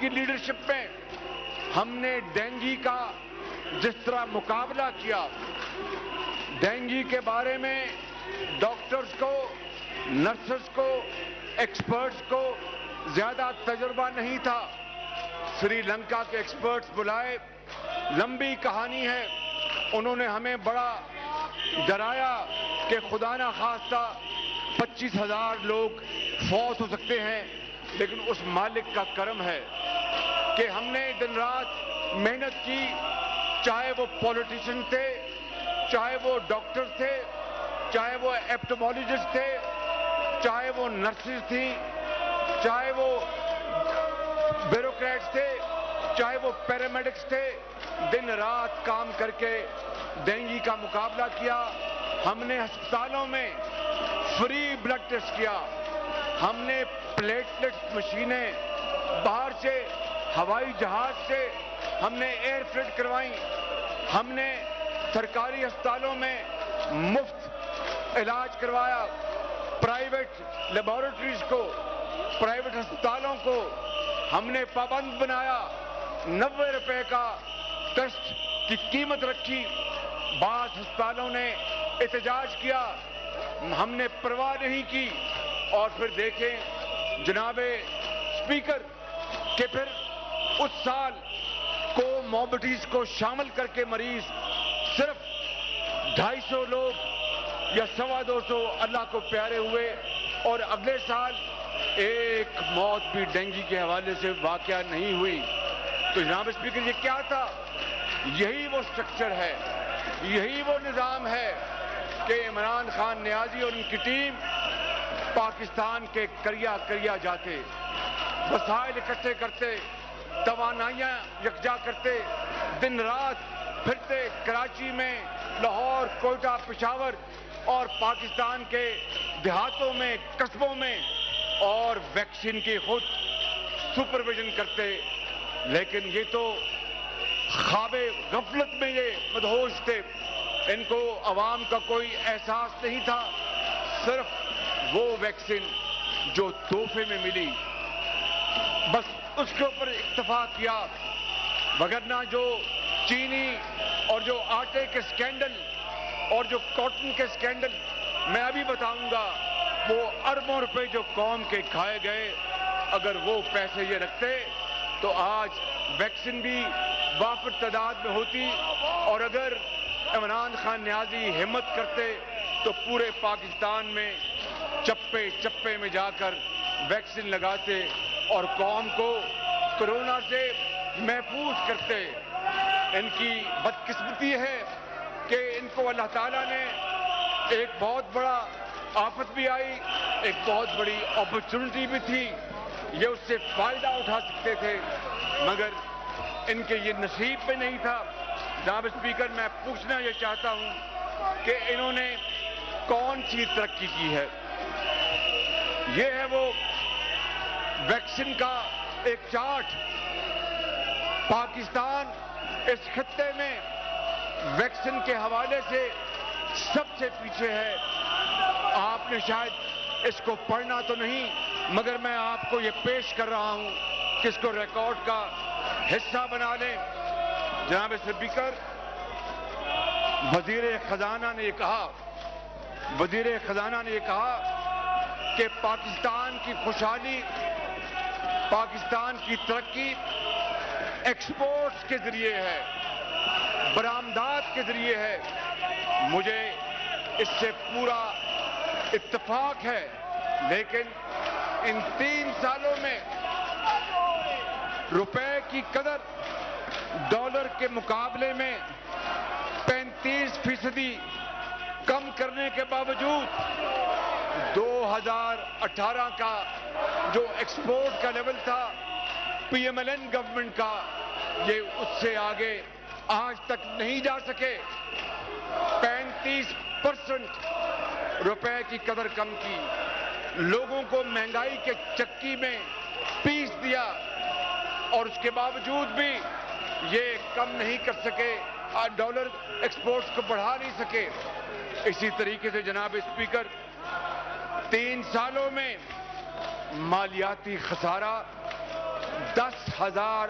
کی لیڈرشپ میں ہم نے ڈینگی کا جس طرح مقابلہ کیا، ڈینگی کے بارے میں ڈاکٹرز کو، نرسز کو، ایکسپرٹس کو زیادہ تجربہ نہیں تھا۔ سری لنکا کے ایکسپرٹس بلائے، لمبی کہانی ہے، انہوں نے ہمیں بڑا ڈرایا کہ خدا نہ خواستہ 25,000 لوگ فوت ہو سکتے ہیں، لیکن اس مالک کا کرم ہے کہ ہم نے دن رات محنت کی، چاہے وہ پولیٹیشین تھے، چاہے وہ ڈاکٹر تھے، چاہے وہ ایپٹمالوجسٹ تھے، چاہے وہ نرسز تھیں، چاہے وہ بیوروکریٹس تھے، چاہے وہ پیرامیڈکس تھے، دن رات کام کر کے ڈینگی کا مقابلہ کیا۔ ہم نے ہسپتالوں میں فری بلڈ ٹیسٹ کیا، ہم نے پلیٹلیٹ مشینیں باہر سے ہوائی جہاز سے ہم نے ایئر فریٹ کروائیں، ہم نے سرکاری ہسپتالوں میں مفت علاج کروایا، پرائیویٹ لیبارٹریز کو، پرائیویٹ ہسپتالوں کو ہم نے پابند بنایا، 90 روپے کا ٹیسٹ کی قیمت رکھی۔ بعض ہسپتالوں نے احتجاج کیا، ہم نے پرواہ نہیں کی، اور پھر دیکھیں جناب اسپیکر کہ پھر اس سال کو موبٹیز کو شامل کر کے مریض صرف 250 لوگ یا 250 اللہ کو پیارے ہوئے، اور اگلے سال ایک موت بھی ڈینگی کے حوالے سے واقعہ نہیں ہوئی۔ تو جناب اسپیکر یہ کیا تھا؟ یہی وہ سٹرکچر ہے، یہی وہ نظام ہے کہ عمران خان نیازی اور ان کی ٹیم پاکستان کے کریا جاتے، وسائل اکٹھے کرتے، توانائیاں یکجا کرتے، دن رات پھرتے کراچی میں، لاہور، کوئٹہ، پشاور اور پاکستان کے دیہاتوں میں، قصبوں میں، اور ویکسین کی خود سپرویژن کرتے۔ لیکن یہ تو خواب غفلت میں یہ مدہوش تھے، ان کو عوام کا کوئی احساس نہیں تھا، صرف وہ ویکسین جو تحفے میں ملی بس اس کے اوپر اکتفا کیا، وگرنہ جو چینی اور جو آٹے کے سکینڈل اور جو کاٹن کے سکینڈل میں ابھی بتاؤں گا، وہ اربوں روپے جو قوم کے کھائے گئے، اگر وہ پیسے یہ رکھتے تو آج ویکسین بھی وافر تعداد میں ہوتی، اور اگر عمران خان نیازی ہمت کرتے تو پورے پاکستان میں چپے چپے میں جا کر ویکسین لگاتے اور قوم کو کرونا سے محفوظ کرتے۔ ان کی بدقسمتی ہے کہ ان کو اللہ تعالیٰ نے ایک بہت بڑا آفت بھی آئی، ایک بہت بڑی اپرچونٹی بھی تھی، یہ اس سے فائدہ اٹھا سکتے تھے، مگر ان کے یہ نصیب میں نہیں تھا۔ جناب اسپیکر، میں پوچھنا یہ چاہتا ہوں کہ انہوں نے کون سی ترقی کی ہے؟ یہ ہے وہ ویکسین کا ایک چارٹ۔ پاکستان اس خطے میں ویکسین کے حوالے سے سب سے پیچھے ہے۔ آپ نے شاید اس کو پڑھنا تو نہیں، مگر میں آپ کو یہ پیش کر رہا ہوں کہ اس کو ریکارڈ کا حصہ بنا لیں۔ جناب اسپیکر، وزیر خزانہ نے یہ کہا کہ پاکستان کی خوشحالی، پاکستان کی ترقی ایکسپورٹس کے ذریعے ہے، برآمدات کے ذریعے ہے۔ مجھے اس سے پورا اتفاق ہے، لیکن ان 3 سالوں میں روپے کی قدر ڈالر کے مقابلے میں 35% کم کرنے کے باوجود 2018 کا جو ایکسپورٹ کا لیول تھا P M L N government کا، یہ اس سے آگے آج تک نہیں جا سکے۔ 35% روپے کی قدر کم کی، لوگوں کو مہنگائی کے چکی میں پیس دیا، اور اس کے باوجود بھی یہ کم نہیں کر سکے، ڈالر ایکسپورٹس کو بڑھا نہیں سکے۔ اسی طریقے سے جناب اسپیکر، 3 سالوں میں مالیاتی خسارہ 10,000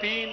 3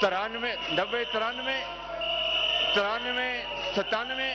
93, 90, 93, 97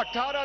18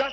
10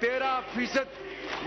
13%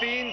3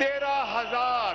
13,000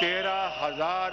13,000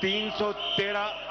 313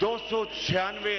296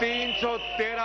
313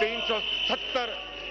370